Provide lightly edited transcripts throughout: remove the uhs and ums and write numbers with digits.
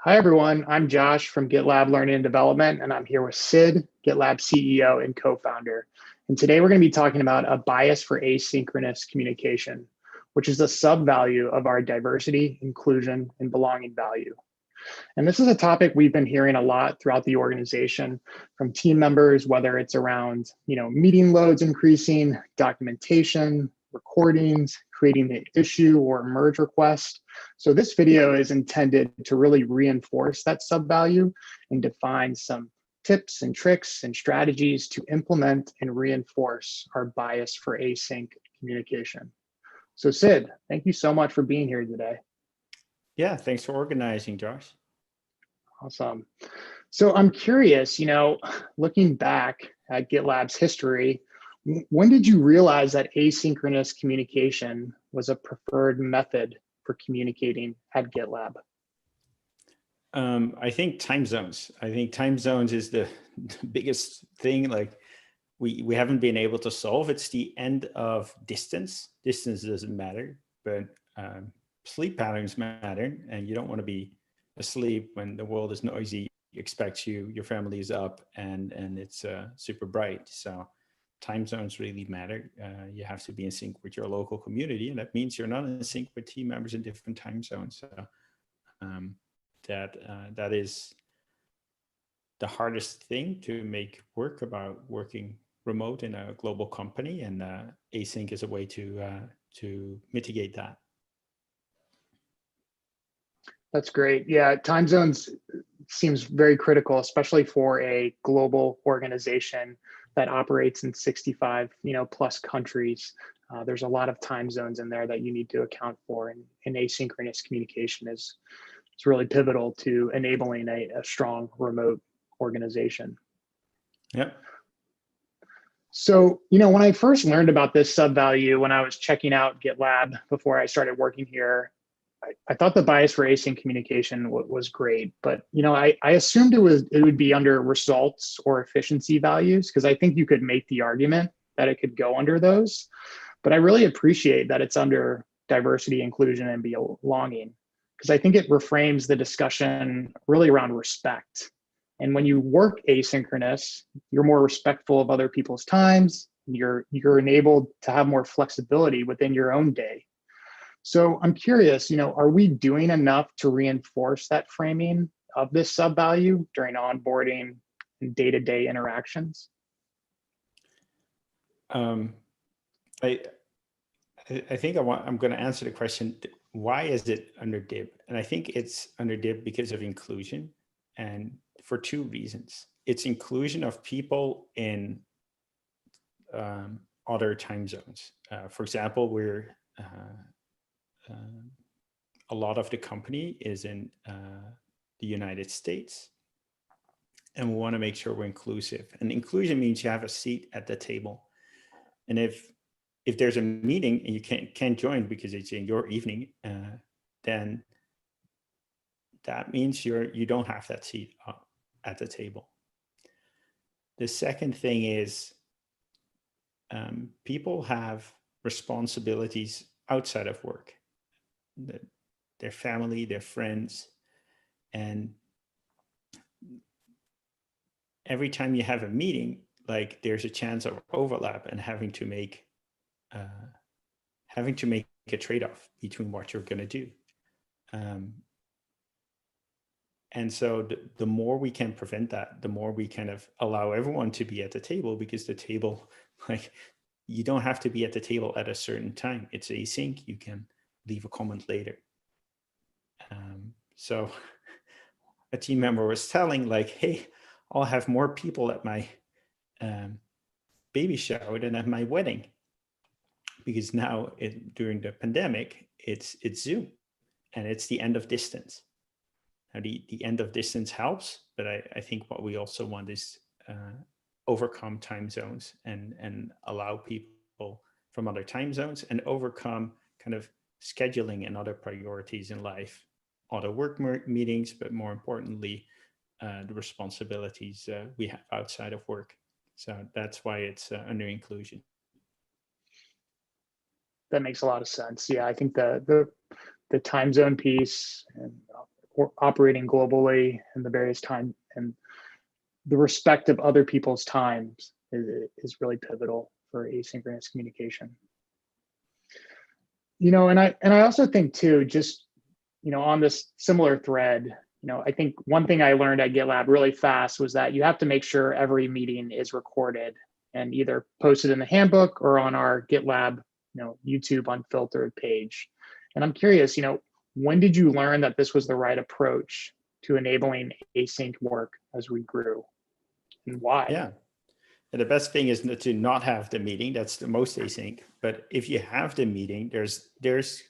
Hi, everyone. I'm Josh from GitLab Learning and Development, and I'm here with Sid, GitLab CEO and co-founder. And today we're going to be talking about a bias for asynchronous communication, which is a sub-value of our diversity, inclusion, and belonging value. And this is a topic we've been hearing a lot throughout the organization from team members, whether it's around, meeting loads increasing, documentation, recordings, creating the issue or merge request. So this video is intended to really reinforce that sub-value and define some tips and tricks and strategies to implement and reinforce our bias for async communication. So Sid, thank you so much for being here today. Yeah, thanks for organizing, Josh. Awesome. So I'm curious, looking back at GitLab's history, when did you realize that asynchronous communication was a preferred method for communicating at GitLab? I think time zones. I think time zones is the biggest thing. Like we haven't been able to solve. It's the end of distance. Distance doesn't matter, but sleep patterns matter, and you don't want to be asleep when the world is noisy, expects you, your family is up, and it's super bright. So time zones really matter. You have to be in sync with your local community, and that means you're not in sync with team members in different time zones. So that is the hardest thing to make work about working remote in a global company, and async is a way to mitigate that. That's great. Yeah, time zones seems very critical, especially for a global organization that operates in 65, plus countries. There's a lot of time zones in there that you need to account for, and asynchronous communication is really pivotal to enabling a strong remote organization. Yep. So, when I first learned about this sub-value, when I was checking out GitLab before I started working here, I thought the bias for async communication was great, but I assumed it would be under results or efficiency values, because I think you could make the argument that it could go under those. But I really appreciate that it's under diversity, inclusion, and belonging, because I think it reframes the discussion really around respect. And when you work asynchronous, you're more respectful of other people's times. You're enabled to have more flexibility within your own day. So I'm curious, are we doing enough to reinforce that framing of this sub-value during onboarding and day-to-day interactions? I think I'm going to answer the question, why is it under DIB? And I think it's under DIB because of inclusion, and for two reasons. It's inclusion of people in other time zones. For example, a lot of the company is in the United States, and we want to make sure we're inclusive. And inclusion means you have a seat at the table. And if there's a meeting and you can't join because it's in your evening, then that means you don't have that seat at the table. The second thing is people have responsibilities outside of work. Their family, their friends, and every time you have a meeting, like there's a chance of overlap and having to make a trade-off between what you're going to do. And so the more we can prevent that, the more we kind of allow everyone to be at the table, because the table, like, you don't have to be at the table at a certain time. It's async. You can leave a comment later. So a team member was telling, like, hey, I'll have more people at my baby shower than at my wedding, because now during the pandemic, it's Zoom, and it's the end of distance. Now the end of distance helps, but I think what we also want is overcome time zones and allow people from other time zones, and overcome kind of scheduling and other priorities in life, other work meetings, but more importantly, the responsibilities we have outside of work. So that's why it's under inclusion. That makes a lot of sense. Yeah, I think the time zone piece and operating globally and the various time and the respect of other people's times is really pivotal for asynchronous communication. And I also think too, just, on this similar thread, I think one thing I learned at GitLab really fast was that you have to make sure every meeting is recorded and either posted in the handbook or on our GitLab, YouTube Unfiltered page. And I'm curious, when did you learn that this was the right approach to enabling async work as we grew, and why? Yeah. And the best thing is to not have the meeting. That's the most async. But if you have the meeting, there's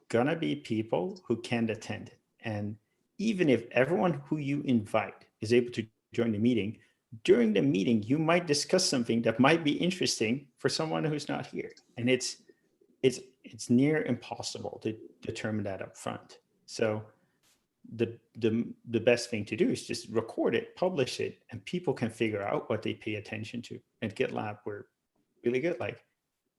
gonna be people who can't attend. And even if everyone who you invite is able to join the meeting, during the meeting, you might discuss something that might be interesting for someone who's not here. And it's near impossible to determine that up front. So the best thing to do is just record it, publish it, and people can figure out what they pay attention to. At GitLab, we're really good. Like,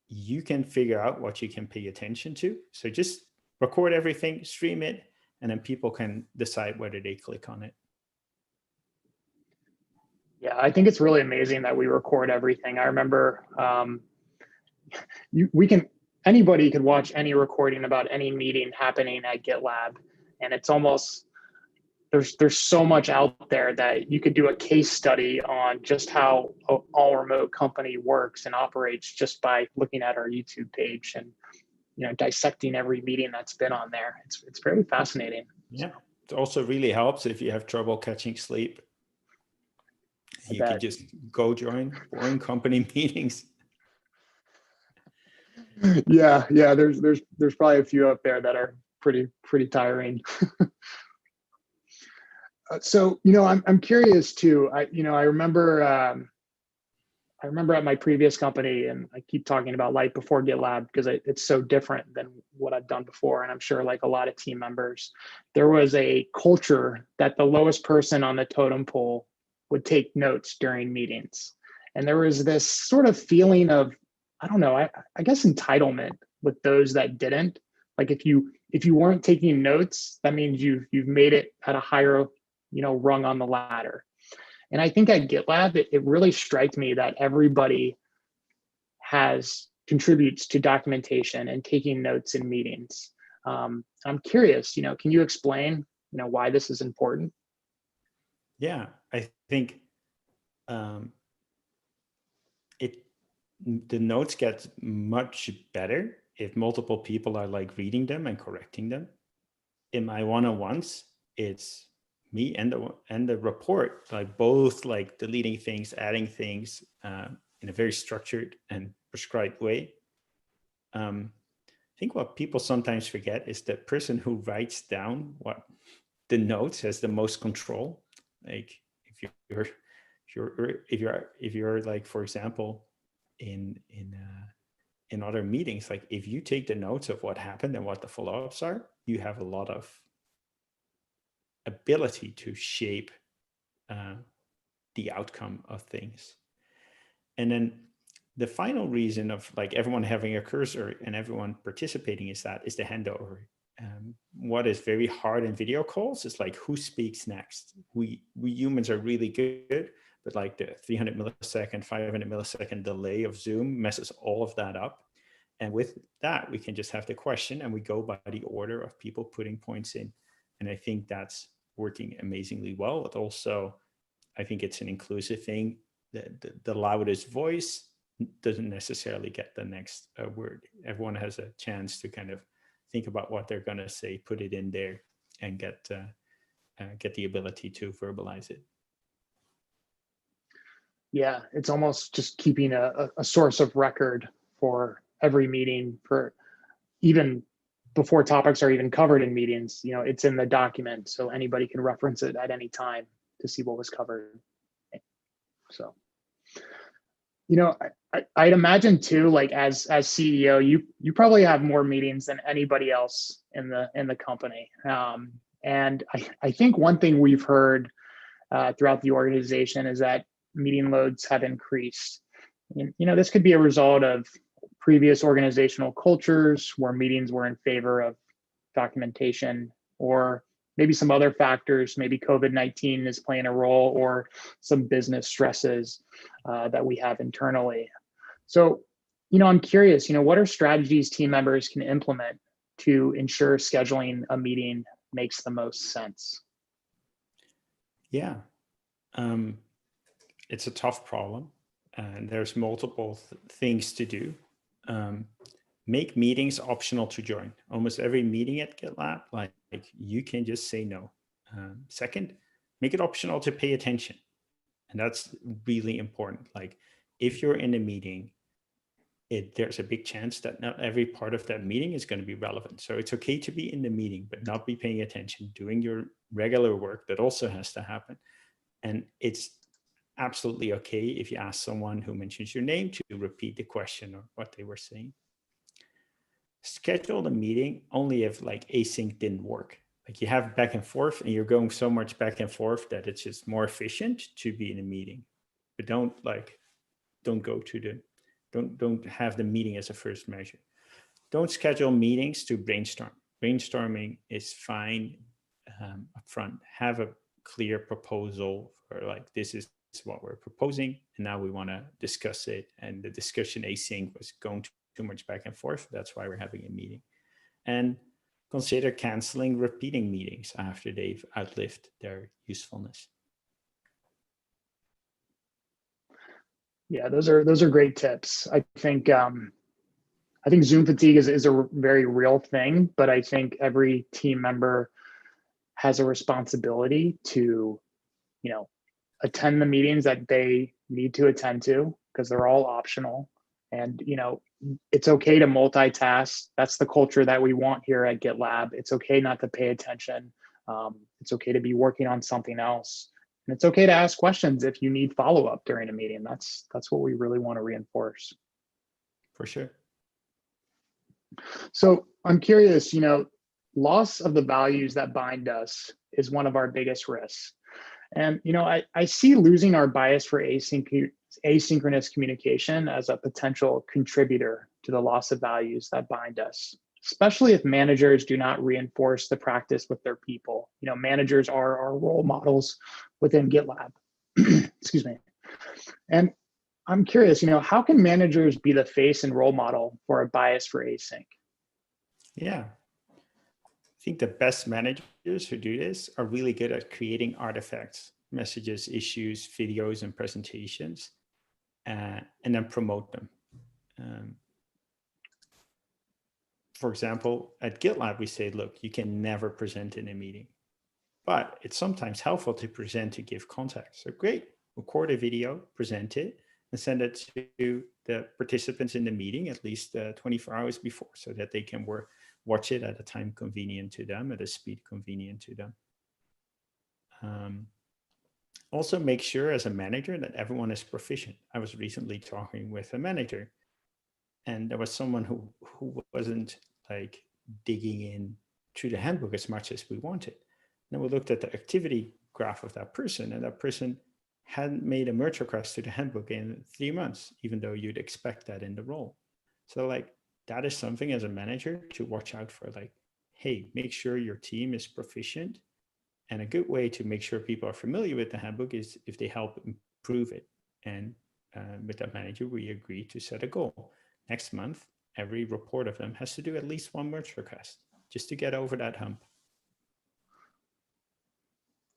you can figure out what you can pay attention to. So just record everything, stream it, and then people can decide whether they click on it. Yeah, I think it's really amazing that we record everything. I remember anybody could watch any recording about any meeting happening at GitLab, and it's almost, there's so much out there that you could do a case study on just how an all remote company works and operates just by looking at our YouTube page and dissecting every meeting that's been on there. It's very fascinating. Yeah, it also really helps if you have trouble catching sleep. You can just go join boring company meetings. Yeah, there's probably a few out there that are pretty tiring. So I'm curious too. I remember at my previous company, and I keep talking about life before GitLab because it's so different than what I've done before. And I'm sure, like a lot of team members, there was a culture that the lowest person on the totem pole would take notes during meetings. And there was this sort of feeling of, I don't know, I guess entitlement with those that didn't. Like if you weren't taking notes, that means you've made it at a higher, rung on the ladder. And I think at GitLab, it really struck me that everybody contributes to documentation and taking notes in meetings. I'm curious, can you explain, why this is important? Yeah, I think the notes get much better if multiple people are like reading them and correcting them. In my one-on-ones, it's me and the report, like both like deleting things, adding things in a very structured and prescribed way. I think what people sometimes forget is the person who writes down what the notes has the most control. Like if you're like, for example, in other meetings, like if you take the notes of what happened and what the follow-ups are, you have a lot of ability to shape the outcome of things. And then the final reason of like everyone having a cursor and everyone participating is the handover. What is very hard in video calls is like who speaks next. We humans are really good, but like the 300 millisecond, 500 millisecond delay of Zoom messes all of that up. And with that, we can just have the question and we go by the order of people putting points in. And I think that's working amazingly well. But also, I think it's an inclusive thing. The loudest voice doesn't necessarily get the next word. Everyone has a chance to kind of think about what they're going to say, put it in there, and get the ability to verbalize it. Yeah, it's almost just keeping a source of record for every meeting, for even before topics are even covered in meetings. It's in the document, so anybody can reference it at any time to see what was covered. So, I'd imagine too, like as CEO, you probably have more meetings than anybody else in the company. And I think one thing we've heard throughout the organization is that meeting loads have increased. And, this could be a result of previous organizational cultures where meetings were in favor of documentation, or maybe some other factors, maybe COVID-19 is playing a role, or some business stresses that we have internally. So, I'm curious, what are strategies team members can implement to ensure scheduling a meeting makes the most sense? Yeah, it's a tough problem, and there's multiple things to do. Make meetings optional to join. Almost every meeting at GitLab, like you can just say no. Second, make it optional to pay attention. And that's really important. Like if you're in a meeting, there's a big chance that not every part of that meeting is going to be relevant. So it's okay to be in the meeting, but not be paying attention, doing your regular work that also has to happen. And it's absolutely okay if you ask someone who mentions your name to repeat the question or what they were saying. Schedule the meeting only if like async didn't work. Like you have back and forth and you're going so much back and forth that it's just more efficient to be in a meeting. But don't have the meeting as a first measure. Don't schedule meetings to brainstorm. Brainstorming is fine upfront. Have a clear proposal for like, this is what we're proposing, and now we want to discuss it. And the discussion async was going too much back and forth. That's why we're having a meeting. And consider canceling repeating meetings after they've outlived their usefulness. Yeah, those are great tips. I think Zoom fatigue is a very real thing, but I think every team member has a responsibility to, attend the meetings that they need to attend to, because they're all optional. And, it's okay to multitask. That's the culture that we want here at GitLab. It's okay not to pay attention. It's okay to be working on something else. And it's okay to ask questions if you need follow-up during a meeting. That's what we really want to reinforce. For sure. So I'm curious, loss of the values that bind us is one of our biggest risks. And, I see losing our bias for asynchronous communication as a potential contributor to the loss of values that bind us, especially if managers do not reinforce the practice with their people. Managers are our role models within GitLab. Excuse me. And I'm curious, how can managers be the face and role model for a bias for async? Yeah. I think the best managers who do this are really good at creating artifacts, messages, issues, videos, and presentations, and then promote them. For example, at GitLab, we say, look, you can never present in a meeting, but it's sometimes helpful to present to give context. So great, record a video, present it, and send it to the participants in the meeting at least 24 hours before, so that they can watch it at a time convenient to them, at a speed convenient to them. Also make sure as a manager that everyone is proficient. I was recently talking with a manager, and there was someone who wasn't like digging in to the handbook as much as we wanted. And then we looked at the activity graph of that person, and that person hadn't made a merge request to the handbook in 3 months, even though you'd expect that in the role. So like, that is something as a manager to watch out for. Like, hey, make sure your team is proficient. And a good way to make sure people are familiar with the handbook is if they help improve it. And with that manager, we agreed to set a goal. Next month, every report of them has to do at least one merge request, just to get over that hump.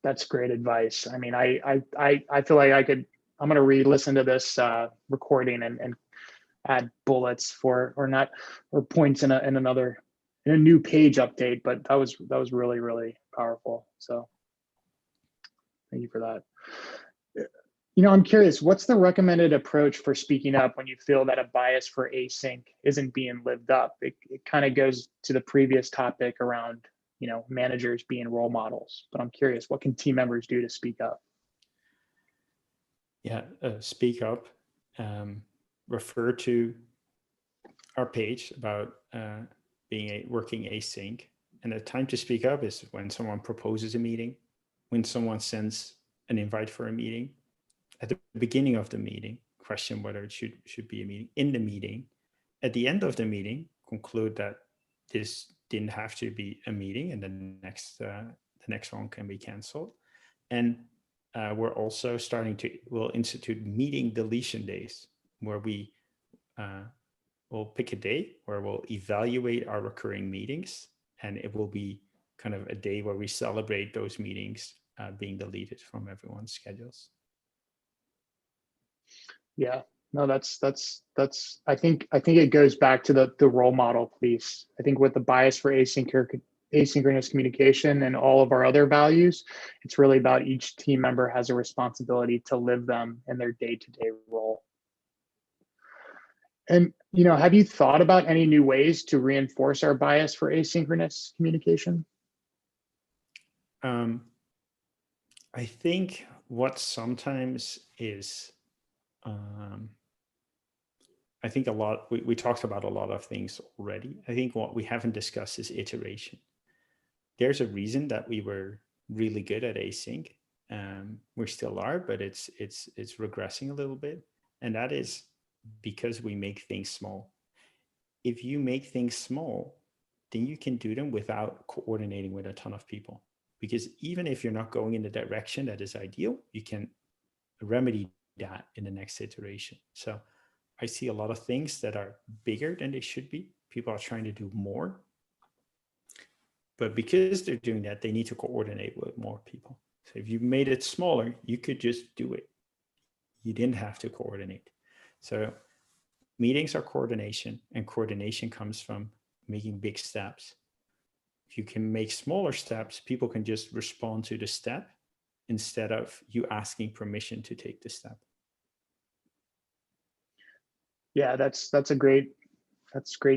That's great advice. I mean, I feel like I'm going to re-listen to this recording and add bullets or points in a new page update. But that was really, really powerful. So thank you for that. I'm curious, what's the recommended approach for speaking up when you feel that a bias for async isn't being lived up? It kind of goes to the previous topic around, managers being role models, but I'm curious, what can team members do to speak up? Yeah, speak up, refer to our page about working async. And the time to speak up is when someone proposes a meeting, when someone sends an invite for a meeting, at the beginning of the meeting, question whether it should be a meeting, in the meeting, at the end of the meeting, conclude that this didn't have to be a meeting, and the the next one can be canceled. And we'll institute meeting deletion days, where we'll pick a day where we'll evaluate our recurring meetings, and it will be kind of a day where we celebrate those meetings being deleted from everyone's schedules. Yeah, no, that's I think it goes back to the role model piece. I think with the bias for asynchronous communication and all of our other values, it's really about each team member has a responsibility to live them in their day-to-day role. And, have you thought about any new ways to reinforce our bias for asynchronous communication? I think what sometimes is, I think we talked about a lot of things already. I think what we haven't discussed is iteration. There's a reason that we were really good at async. We still are, but it's regressing a little bit. And that is because we make things small. If you make things small, then you can do them without coordinating with a ton of people. Because even if you're not going in the direction that is ideal, you can remedy that in the next iteration. So I see a lot of things that are bigger than they should be. People are trying to do more. But because they're doing that, they need to coordinate with more people. So if you made it smaller, you could just do it. You didn't have to coordinate. So meetings are coordination, and coordination comes from making big steps. If you can make smaller steps, people can just respond to the step instead of you asking permission to take the step. Yeah, that's great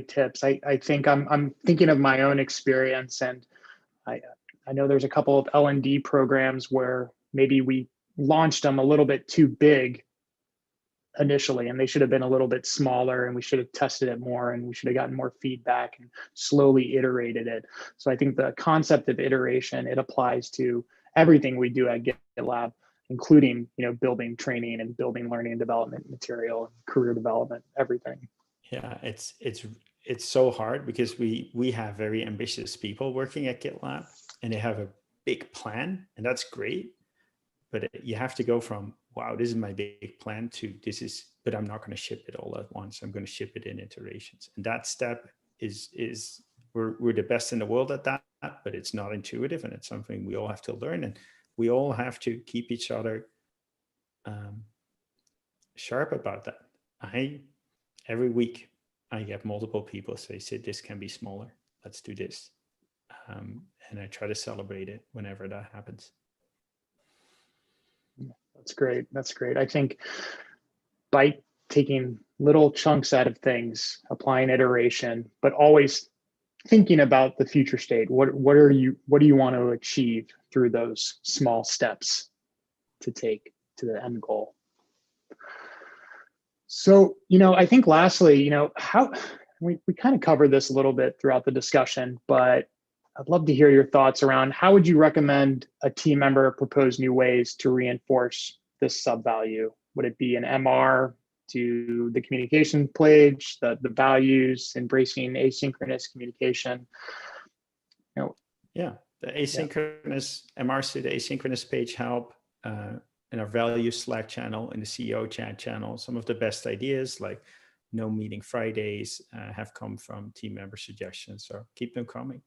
tips. I think I'm thinking of my own experience, and I know there's a couple of L&D programs where maybe we launched them a little bit too big initially, and they should have been a little bit smaller, and we should have tested it more, and we should have gotten more feedback and slowly iterated it. So I think the concept of iteration, it applies to everything we do at GitLab, including building training and building learning and development material and career development, everything. Yeah, it's so hard because we have very ambitious people working at GitLab, and they have a big plan, and that's great. But you have to go from, wow, this is my big plan, to but I'm not going to ship it all at once. I'm going to ship it in iterations. And that step is we're the best in the world at that, but it's not intuitive, and it's something we all have to learn. And we all have to keep each other sharp about that. Every week, I get multiple people say, Sid, this can be smaller. Let's do this. And I try to celebrate it whenever that happens. That's great. That's great. I think by taking little chunks out of things, applying iteration, but always thinking about the future state. What do you want to achieve through those small steps to take to the end goal? So, I think lastly, how we kind of covered this a little bit throughout the discussion, but I'd love to hear your thoughts around how would you recommend a team member propose new ways to reinforce this sub-value? Would it be an MR to the communication pledge, the values, embracing asynchronous communication? Yeah, the asynchronous MRs to the asynchronous page help. In our value Slack channel, in the CEO chat channel, some of the best ideas like no meeting Fridays have come from team member suggestions. So keep them coming.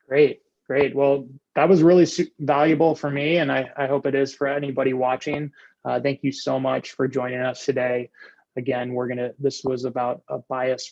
Great. Well, that was really valuable for me, and I hope it is for anybody watching. Thank you so much for joining us today. Again, this was about a bias for